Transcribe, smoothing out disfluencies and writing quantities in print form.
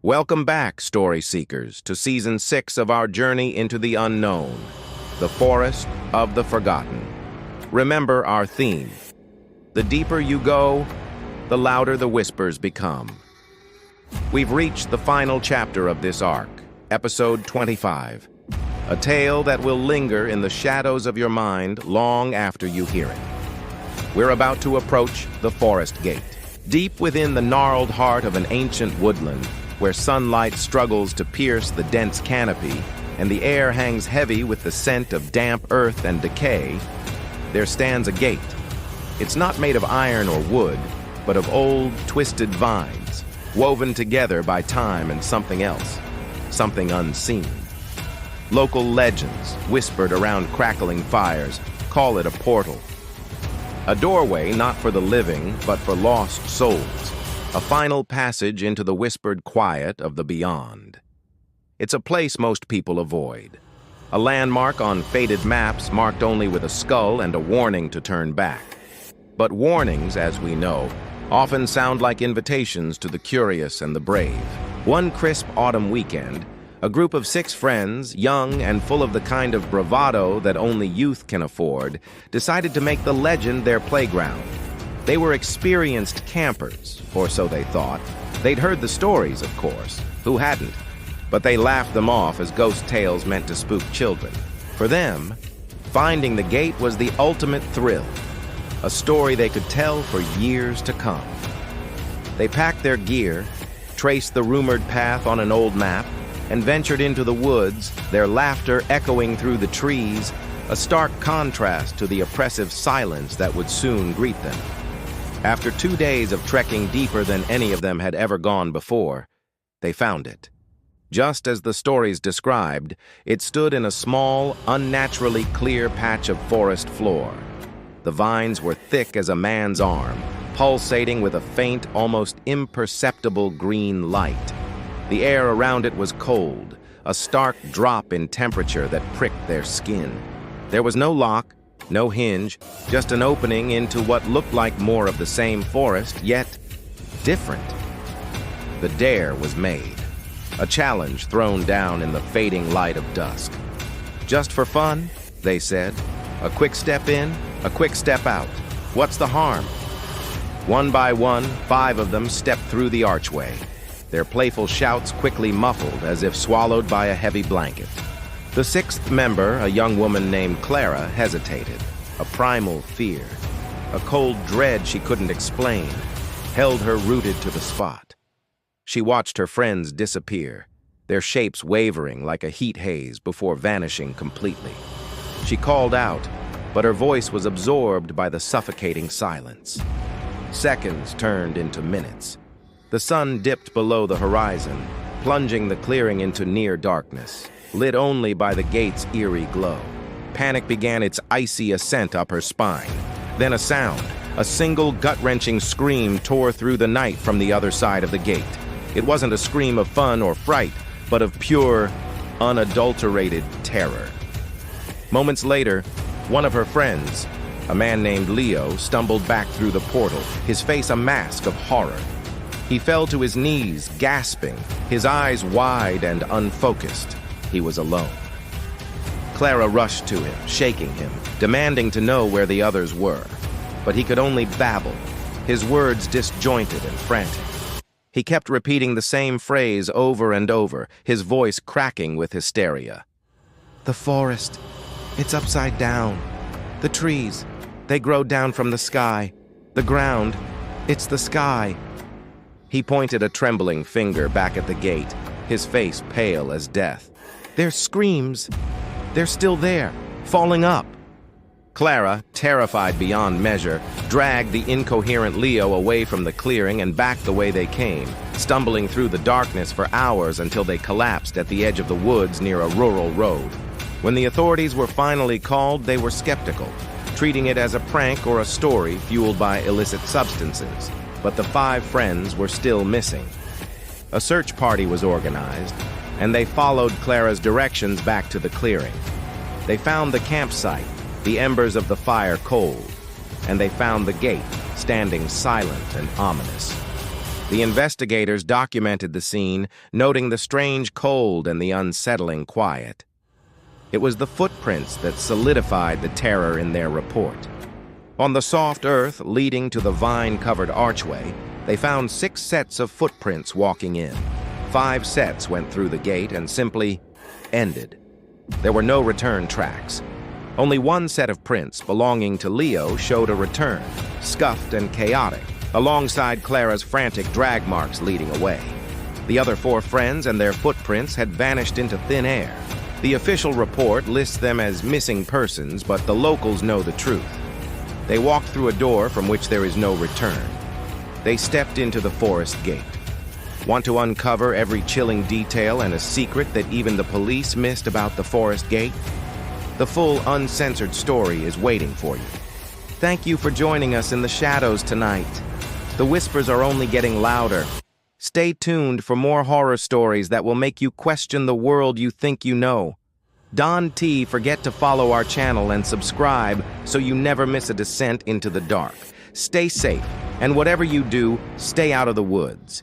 Welcome back, story seekers, to Season 6 of our journey into the unknown, the Forest of the Forgotten. Remember our theme. The deeper you go, the louder the whispers become. We've reached the final chapter of this arc, Episode 25, a tale that will linger in the shadows of your mind long after you hear it. We're about to approach the Forest Gate, deep within the gnarled heart of an ancient woodland, where sunlight struggles to pierce the dense canopy and the air hangs heavy with the scent of damp earth and decay. There stands a gate. It's not made of iron or wood, but of old, twisted vines, woven together by time and something else, something unseen. Local legends, whispered around crackling fires, call it a portal. A doorway not for the living, but for lost souls. A final passage into the whispered quiet of the beyond. It's a place most people avoid. A landmark on faded maps marked only with a skull and a warning to turn back. But warnings, as we know, often sound like invitations to the curious and the brave. One crisp autumn weekend, a group of 6 friends, young and full of the kind of bravado that only youth can afford, decided to make the legend their playground. They were experienced campers, or so they thought. They'd heard the stories, of course. Who hadn't? But they laughed them off as ghost tales meant to spook children. For them, finding the gate was the ultimate thrill, a story they could tell for years to come. They packed their gear, traced the rumored path on an old map, and ventured into the woods, their laughter echoing through the trees, a stark contrast to the oppressive silence that would soon greet them. After 2 days of trekking deeper than any of them had ever gone before, they found it. Just as the stories described, it stood in a small, unnaturally clear patch of forest floor. The vines were thick as a man's arm, pulsating with a faint, almost imperceptible green light. The air around it was cold, a stark drop in temperature that pricked their skin. There was no lock, no hinge, just an opening into what looked like more of the same forest, yet different. The dare was made, a challenge thrown down in the fading light of dusk. Just for fun, they said. A quick step in, a quick step out. What's the harm? One by one, 5 of them stepped through the archway, their playful shouts quickly muffled as if swallowed by a heavy blanket. The 6th member, a young woman named Clara, hesitated. A primal fear, a cold dread she couldn't explain, held her rooted to the spot. She watched her friends disappear, their shapes wavering like a heat haze before vanishing completely. She called out, but her voice was absorbed by the suffocating silence. Seconds turned into minutes. The sun dipped below the horizon, plunging the clearing into near darkness, lit only by the gate's eerie glow. Panic began its icy ascent up her spine. Then a sound, a single gut-wrenching scream tore through the night from the other side of the gate. It wasn't a scream of fun or fright, but of pure, unadulterated terror. Moments later, one of her friends, a man named Leo, stumbled back through the portal, his face a mask of horror. He fell to his knees, gasping, his eyes wide and unfocused. He was alone. Clara rushed to him, shaking him, demanding to know where the others were. But he could only babble, his words disjointed and frantic. He kept repeating the same phrase over and over, his voice cracking with hysteria. The forest, it's upside down. The trees, they grow down from the sky. The ground, it's the sky. He pointed a trembling finger back at the gate, his face pale as death. Their screams, they're still there, falling up. Clara, terrified beyond measure, dragged the incoherent Leo away from the clearing and back the way they came, stumbling through the darkness for hours until they collapsed at the edge of the woods near a rural road. When the authorities were finally called, they were skeptical, treating it as a prank or a story fueled by illicit substances. But the 5 friends were still missing. A search party was organized, and they followed Clara's directions back to the clearing. They found the campsite, the embers of the fire cold, and they found the gate, standing silent and ominous. The investigators documented the scene, noting the strange cold and the unsettling quiet. It was the footprints that solidified the terror in their report. On the soft earth leading to the vine-covered archway, they found 6 sets of footprints walking in. 5 sets went through the gate and simply ended. There were no return tracks. Only one set of prints belonging to Leo showed a return, scuffed and chaotic, alongside Clara's frantic drag marks leading away. The other 4 friends and their footprints had vanished into thin air. The official report lists them as missing persons, but the locals know the truth. They walked through a door from which there is no return. They stepped into the forest gate. Want to uncover every chilling detail and a secret that even the police missed about the forest gate? The full, uncensored story is waiting for you. Thank you for joining us in the shadows tonight. The whispers are only getting louder. Stay tuned for more horror stories that will make you question the world you think you know. Don T, forget to follow our channel and subscribe so you never miss a descent into the dark. Stay safe, and whatever you do, stay out of the woods.